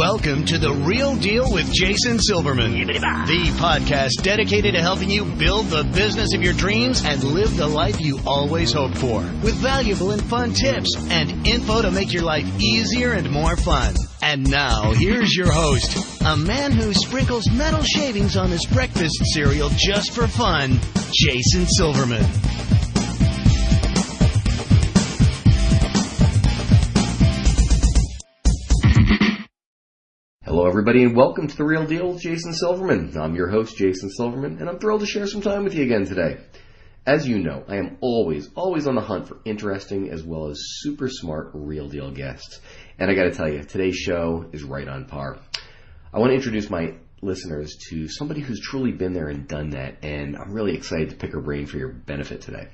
Welcome to The Real Deal with Jason Silverman, the podcast dedicated to helping you build the business of your dreams and live the life you always hoped for, with valuable and fun tips and info to make your life easier and more fun. And now, here's your host, a man who sprinkles metal shavings on his breakfast cereal just for fun, Jason Silverman. Hello, everybody, and welcome to The Real Deal with Jason Silverman. I'm your host, Jason Silverman, and I'm thrilled to share some time with you again today. As you know, I am always on the hunt for interesting as well as super smart real deal guests. And I got to tell you, today's show is right on par. I want to introduce my listeners to somebody who's truly been there and done that, and I'm really excited to pick her brain for your benefit today.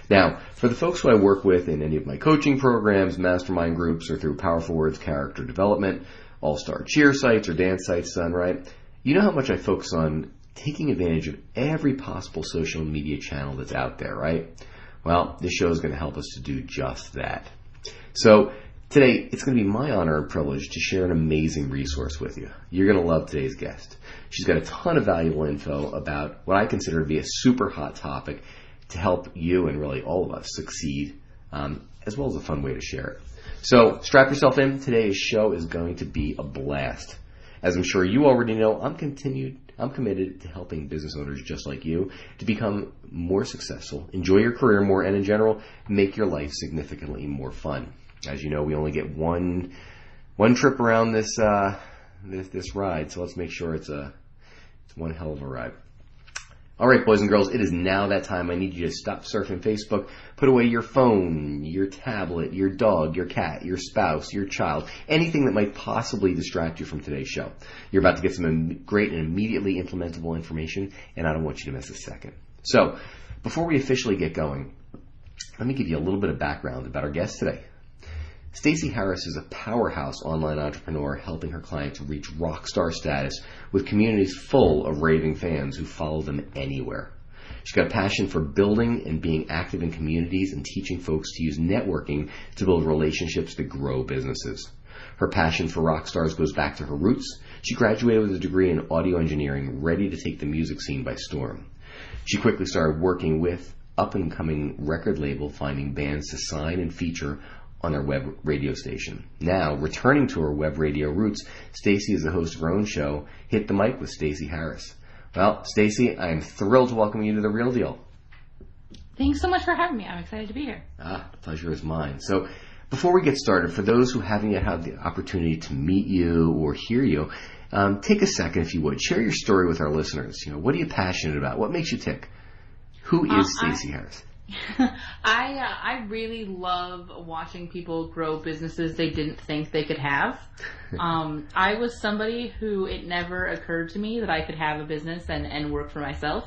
Now, for the folks who I work with in any of my coaching programs, mastermind groups, or through Powerful Words character development, all-star cheer sites or dance sites done right, you know how much I focus on taking advantage of every possible social media channel that's out there, right? Well, this show is going to help us to do just that. So today, it's going to be my honor and privilege to share an amazing resource with you. You're going to love today's guest. She's got a ton of valuable info about what I consider to be a super hot topic to help you and really all of us succeed, as well as a fun way to share it. So strap yourself in. Today's show is going to be a blast. As I'm sure you already know, I'm committed to helping business owners just like you to become more successful, enjoy your career more, and in general, make your life significantly more fun. As you know, we only get one trip around this ride, so let's make sure it's one hell of a ride. All right, boys and girls, it is now that time. I need you to stop surfing Facebook, put away your phone, your tablet, your dog, your cat, your spouse, your child, anything that might possibly distract you from today's show. You're about to get some great and immediately implementable information, and I don't want you to miss a second. So, before we officially get going, let me give you a little bit of background about our guest today. Stacey Harris is a powerhouse online entrepreneur helping her clients reach rock star status with communities full of raving fans who follow them anywhere. She's got a passion for building and being active in communities and teaching folks to use networking to build relationships to grow businesses. Her passion for rock stars goes back to her roots. She graduated with a degree in audio engineering, ready to take the music scene by storm. She quickly started working with up-and-coming record label, finding bands to sign and feature on their web radio station. Now, returning to her web radio roots, Stacey is the host of her own show, Hit the Mic with Stacey Harris. Well, Stacey, I am thrilled to welcome you to The Real Deal. Thanks so much for having me. I'm excited to be here. The pleasure is mine. So, before we get started, for those who haven't yet had the opportunity to meet you or hear you, take a second, if you would. Share your story with our listeners. You know, what are you passionate about? What makes you tick? Who is Stacey Harris? I really love watching people grow businesses they didn't think they could have. I was somebody who it never occurred to me that I could have a business and work for myself.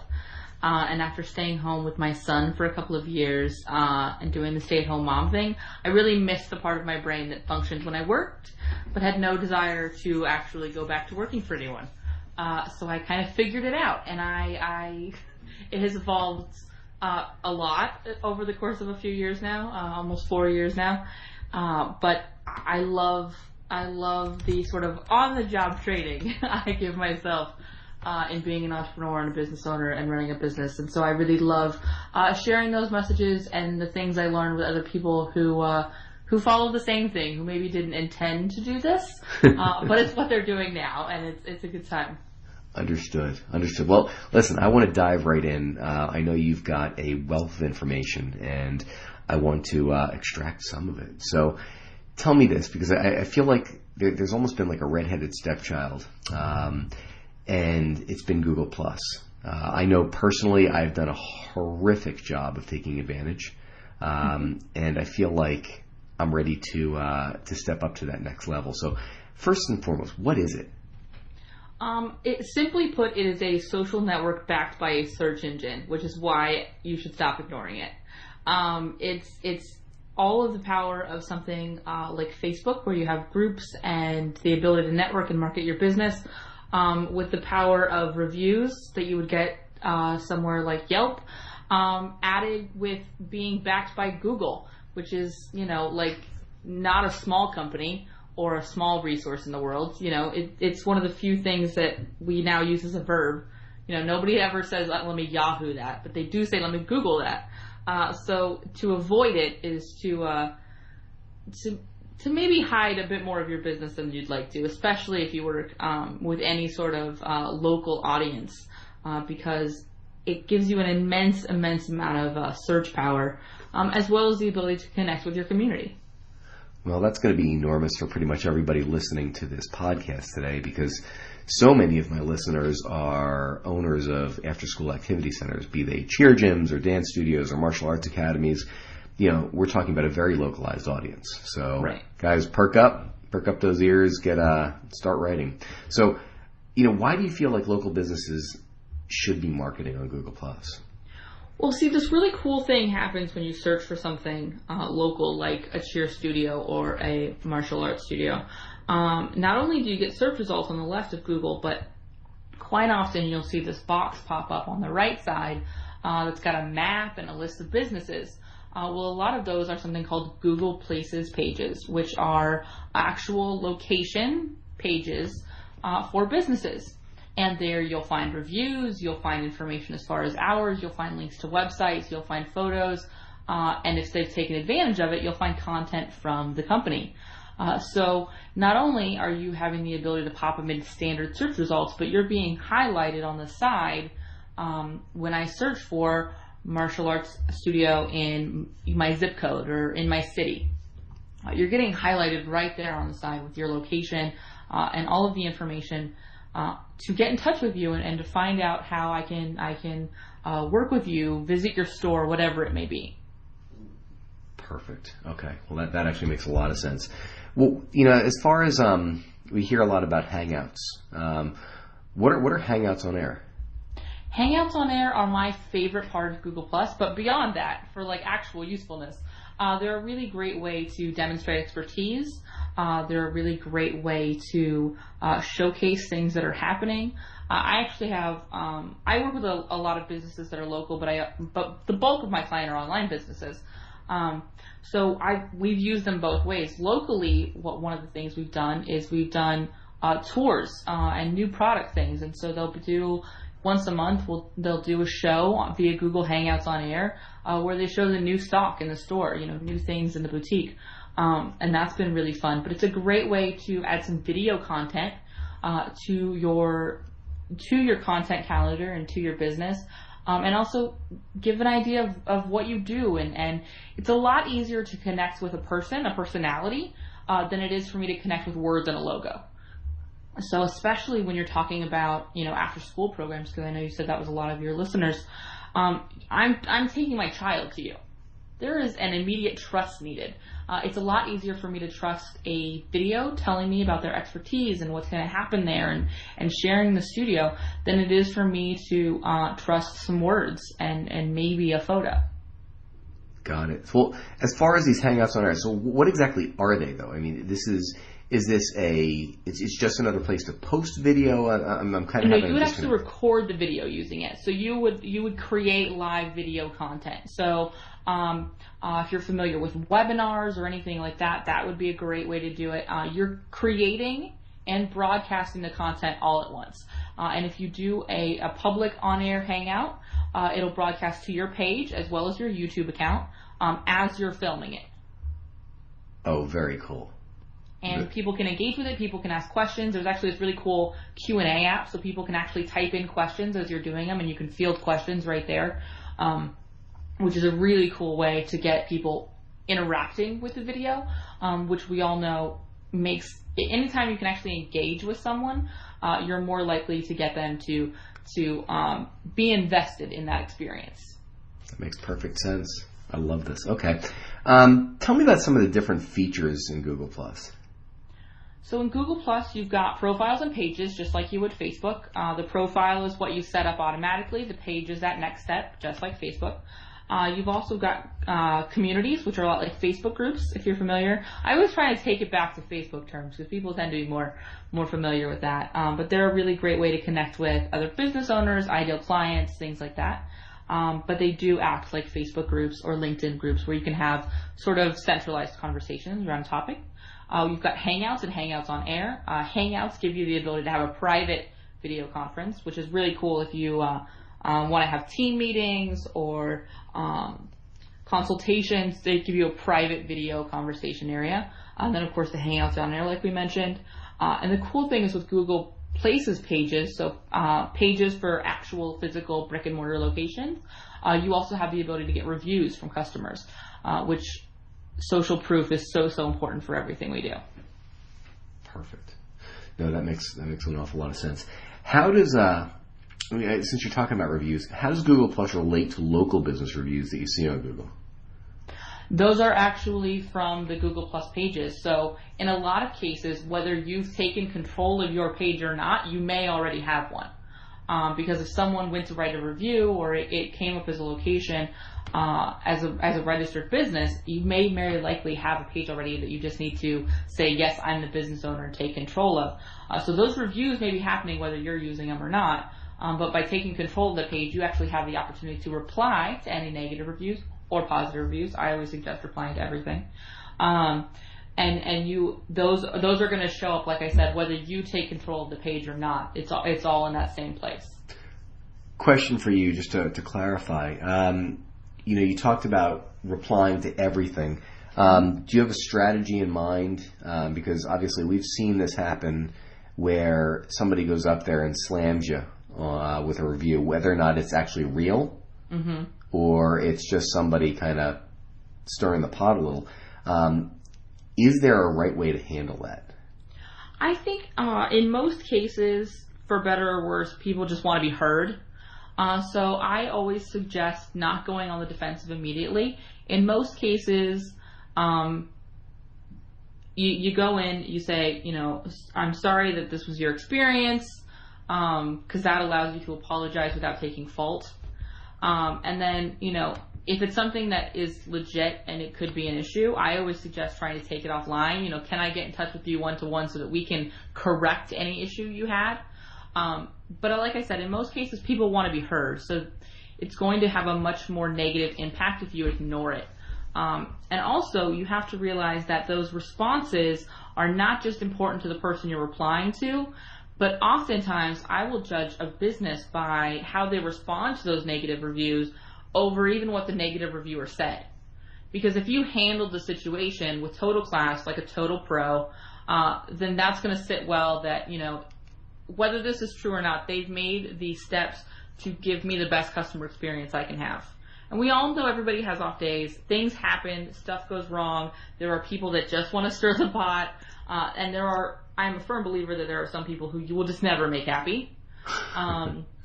And after staying home with my son for a couple of years and doing the stay-at-home mom thing, I really missed the part of my brain that functioned when I worked, but had no desire to actually go back to working for anyone. So I kind of figured it out, and it has evolved a lot over the course of a few years now, almost 4 years now. But I love the sort of on-the-job training I give myself in being an entrepreneur and a business owner and running a business. And so I really love sharing those messages and the things I learned with other people who follow the same thing, who maybe didn't intend to do this, but it's what they're doing now, and it's a good time. Understood. Well, listen, I want to dive right in. I know you've got a wealth of information, and I want to extract some of it. So tell me this, because I feel like there's almost been like a redheaded stepchild, and it's been Google+. I know personally I've done a horrific job of taking advantage, and I feel like I'm ready to step up to that next level. So first and foremost, what is it? Simply put, it is a social network backed by a search engine, which is why you should stop ignoring it. It's all of the power of something like Facebook, where you have groups and the ability to network and market your business, with the power of reviews that you would get somewhere like Yelp, added with being backed by Google, which is, like not a small company, or a small resource in the world. It's one of the few things that we now use as a verb. Nobody ever says, let me Yahoo that, but they do say, let me Google that. So to avoid it is to maybe hide a bit more of your business than you'd like to, especially if you work with any sort of local audience, because it gives you an immense amount of search power, as well as the ability to connect with your community. Well, that's going to be enormous for pretty much everybody listening to this podcast today, because so many of my listeners are owners of after-school activity centers, be they cheer gyms or dance studios or martial arts academies. We're talking about a very localized audience. So, right. Guys, perk up those ears, start writing. So, why do you feel like local businesses should be marketing on Google+? Well, see, this really cool thing happens when you search for something local, like a cheer studio or a martial arts studio. Not only do you get search results on the left of Google, but quite often you'll see this box pop up on the right side that's got a map and a list of businesses. Well, a lot of those are something called Google Places pages, which are actual location pages for businesses. And there you'll find reviews, you'll find information as far as hours, you'll find links to websites, you'll find photos, and if they've taken advantage of it, you'll find content from the company. So not only are you having the ability to pop them into standard search results, but you're being highlighted on the side when I search for martial arts studio in my zip code or in my city. You're getting highlighted right there on the side with your location and all of the information to get in touch with you and to find out how I can work with you, visit your store, whatever it may be. Perfect. Okay. Well, that actually makes a lot of sense. Well, as far as we hear a lot about Hangouts, what are Hangouts on Air? Hangouts on Air are my favorite part of Google+, but beyond that, for actual usefulness, they're a really great way to demonstrate expertise. They're a really great way to showcase things that are happening. I actually have, I work with a lot of businesses that are local, but the bulk of my clients are online businesses. So we've used them both ways. Locally, one of the things we've done is we've done tours and new product things, and so they'll do once a month. They'll do a show via Google Hangouts on Air where they show the new stock in the store, new things in the boutique, and that's been really fun. But it's a great way to add some video content to your content calendar and to your business. And also give an idea of what you do. And it's a lot easier to connect with a personality, than it is for me to connect with words and a logo. So especially when you're talking about, after school programs, because I know you said that was a lot of your listeners, I'm taking my child to you. There is an immediate trust needed. It's a lot easier for me to trust a video telling me about their expertise and what's going to happen there and sharing the studio than it is for me to trust some words and maybe a photo. Got it. Well, as far as these Hangouts on Air, so what exactly are they, though? I mean, is this it's just another place to post video? I'm kind of having you would actually record the video using it. So you would create live video content. So if you're familiar with webinars or anything like that, that would be a great way to do it. You're creating and broadcasting the content all at once. And if you do a public on-air hangout, it'll broadcast to your page as well as your YouTube account as you're filming it. Oh, very cool. And people can engage with it. People can ask questions. There's actually this really cool Q&A app, so people can actually type in questions as you're doing them, and you can field questions right there, which is a really cool way to get people interacting with the video, which we all know makes, anytime you can actually engage with someone, you're more likely to get them to be invested in that experience. That makes perfect sense. I love this. Okay. Tell me about some of the different features in Google+. So in Google+, you've got profiles and pages, just like you would Facebook. The profile is what you set up automatically. The page is that next step, just like Facebook. You've also got communities, which are a lot like Facebook groups, if you're familiar. I always try to take it back to Facebook terms because people tend to be more familiar with that. But they're a really great way to connect with other business owners, ideal clients, things like that. but they do act like Facebook groups or LinkedIn groups where you can have sort of centralized conversations around a topic. You've got Hangouts and Hangouts on Air. Hangouts give you the ability to have a private video conference, which is really cool if you want to have team meetings or consultations. They give you a private video conversation area. And then, of course, the Hangouts on Air, like we mentioned. And the cool thing is with Google Places pages, so pages for actual physical brick and mortar locations, you also have the ability to get reviews from customers, which social proof is so important for everything we do. Perfect. No, that makes an awful lot of sense. How does since you're talking about reviews, how does Google Plus relate to local business reviews that you see on Google? Those are actually from the Google Plus pages. So in a lot of cases, whether you've taken control of your page or not, you may already have one. Because if someone went to write a review or it came up as a location as a registered business, you may very likely have a page already that you just need to say, yes, I'm the business owner, and take control of. So those reviews may be happening whether you're using them or not. But by taking control of the page, you actually have the opportunity to reply to any negative reviews or positive reviews. I always suggest replying to everything. And those are going to show up, like I said, whether you take control of the page or not. It's all in that same place. Question for you, just to clarify. You talked about replying to everything. Do you have a strategy in mind? Because obviously we've seen this happen where somebody goes up there and slams you with a review, whether or not it's actually real. Mm-hmm. Or it's just somebody kind of stirring the pot a little. Is there a right way to handle that? I think in most cases, for better or worse, people just want to be heard. So I always suggest not going on the defensive immediately. In most cases, you go in, you say, I'm sorry that this was your experience, because that allows you to apologize without taking fault. And then, if it's something that is legit and it could be an issue, I always suggest trying to take it offline. Can I get in touch with you one-to-one so that we can correct any issue you had? But like I said, in most cases, people want to be heard. So it's going to have a much more negative impact if you ignore it. And also, you have to realize that those responses are not just important to the person you're replying to, but oftentimes I will judge a business by how they respond to those negative reviews over even what the negative reviewer said. Because if you handled the situation with total class, like a total pro, then that's going to sit well that, whether this is true or not, they've made the steps to give me the best customer experience I can have. And we all know everybody has off days. Things happen. Stuff goes wrong. There are people that just want to stir the pot. And I'm a firm believer that there are some people who you will just never make happy.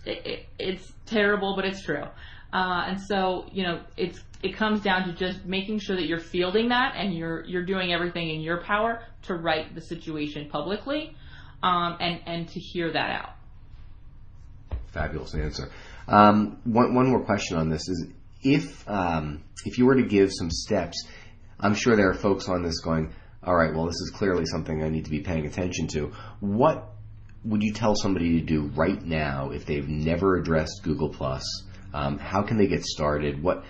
It's terrible, but it's true. And so, it comes down to just making sure that you're fielding that and you're doing everything in your power to right the situation publicly, and to hear that out. Fabulous answer. One more question on this is, if you were to give some steps, I'm sure there are folks on this going, all right, well, this is clearly something I need to be paying attention to. What would you tell somebody to do right now if they've never addressed Google Plus? How can they get started? What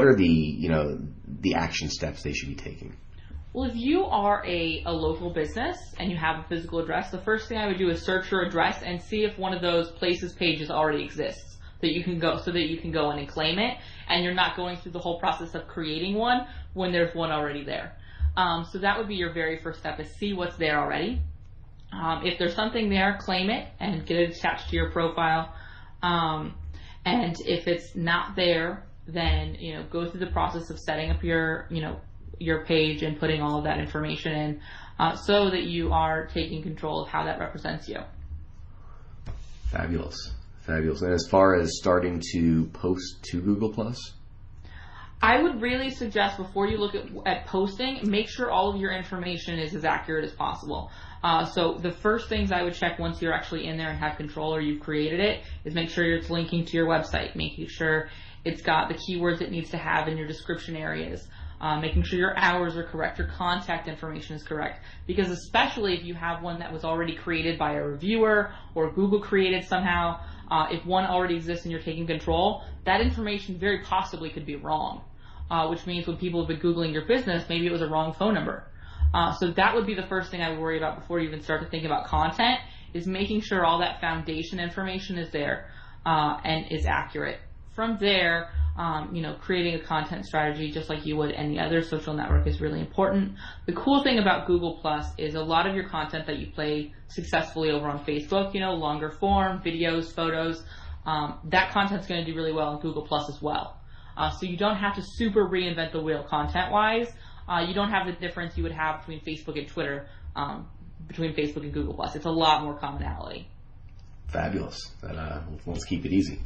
are the action steps they should be taking? Well, if you are a local business and you have a physical address, the first thing I would do is search your address and see if one of those places pages already exists that you can go, so that you can go in and claim it, and you're not going through the whole process of creating one when there's one already there. So that would be your very first step, is see what's there already. If there's something there, claim it and get it attached to your profile. And if it's not there, then go through the process of setting up your page and putting all of that information in, so that you are taking control of how that represents you. Fabulous. And as far as starting to post to Google Plus? I would really suggest, before you look at posting, make sure all of your information is as accurate as possible. So the first things I would check once you're actually in there and have control, or you've created it, is make sure it's linking to your website, making sure it's got the keywords it needs to have in your description areas. making sure your hours are correct, your contact information is correct. Because especially if you have one that was already created by a reviewer or Google created somehow, if one already exists and you're taking control, that information very possibly could be wrong. Which means when people have been Googling your business, maybe it was a wrong phone number. So that would be the first thing I would worry about before you even start to think about content, is making sure all that foundation information is there and is accurate. From there, creating a content strategy just like you would any other social network is really important. The cool thing about Google Plus is a lot of your content that you play successfully over on Facebook, longer form, videos, photos, that content's going to do really well in Google Plus as well. So you don't have to super reinvent the wheel content-wise. You don't have the difference you would have between Facebook and Twitter, between Facebook and Google Plus. It's a lot more commonality. Fabulous. Let's keep it easy.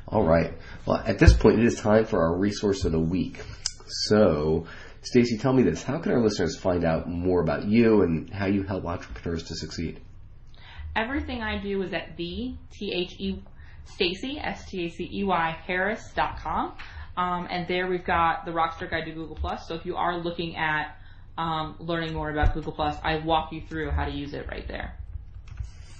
All right. Well, at this point, it is time for our resource of the week. So, Stacey, tell me this. How can our listeners find out more about you and how you help entrepreneurs to succeed? Everything I do is at Stacey, Stacey, Harris.com. And there we've got the Rockstar Guide to Google Plus. So if you are looking at learning more about Google Plus, I walk you through how to use it right there.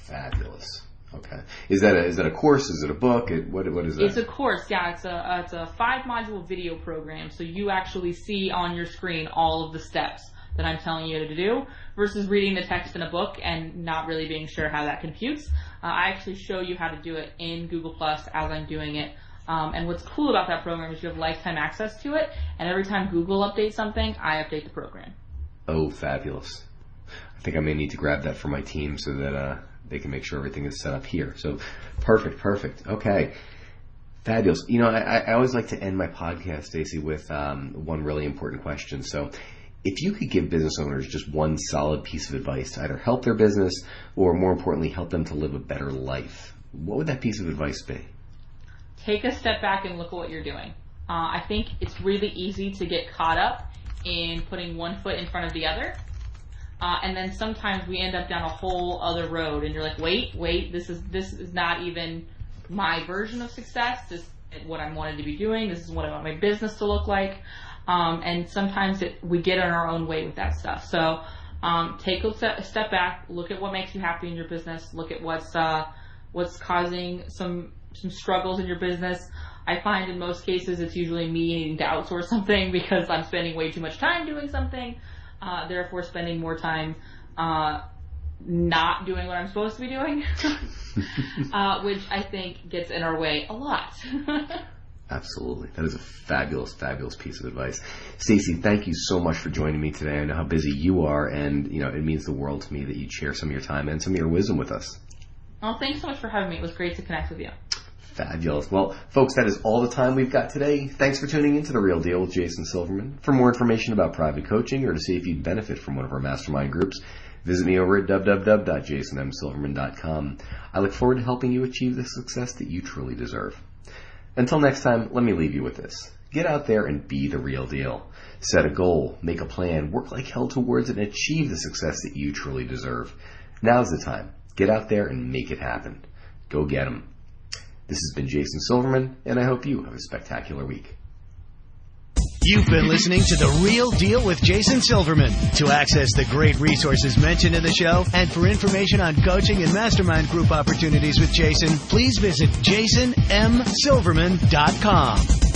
Fabulous. Okay. Is that a course? Is it a book? What is that? It's a course. Yeah, it's a 5-module video program. So you actually see on your screen all of the steps that I'm telling you to do, versus reading the text in a book and not really being sure how that computes. I actually show you how to do it in Google Plus as I'm doing it. And what's cool about that program is you have lifetime access to it, and every time Google updates something, I update the program. Oh, fabulous. I think I may need to grab that for my team so that they can make sure everything is set up here. So perfect. Okay. Fabulous. I always like to end my podcast, Stacey, with one really important question. So if you could give business owners just one solid piece of advice to either help their business or, more importantly, help them to live a better life, what would that piece of advice be? Take a step back and look at what you're doing. I think it's really easy to get caught up in putting one foot in front of the other. And then sometimes we end up down a whole other road and you're like, wait, this is not even my version of success. This is what I wanted to be doing. This is what I want my business to look like. And sometimes we get in our own way with that stuff. So take a step back, look at what makes you happy in your business, look at what's causing some struggles in your business. I find in most cases it's usually me needing to outsource something because I'm spending way too much time doing something, therefore spending more time not doing what I'm supposed to be doing, which I think gets in our way a lot. Absolutely. That is a fabulous piece of advice. Stacey, thank you so much for joining me today. I know how busy you are, and it means the world to me that you share some of your time and some of your wisdom with us. Well, thanks so much for having me. It was great to connect with you. Fabulous. Well, folks, that is all the time we've got today. Thanks for tuning in to The Real Deal with Jason Silverman. For more information about private coaching or to see if you'd benefit from one of our mastermind groups, visit me over at www.jasonmsilverman.com. I look forward to helping you achieve the success that you truly deserve. Until next time, let me leave you with this. Get out there and be the real deal. Set a goal, make a plan, work like hell towards it, and achieve the success that you truly deserve. Now's the time. Get out there and make it happen. Go get 'em. This has been Jason Silverman, and I hope you have a spectacular week. You've been listening to The Real Deal with Jason Silverman. To access the great resources mentioned in the show and for information on coaching and mastermind group opportunities with Jason, please visit jasonmsilverman.com.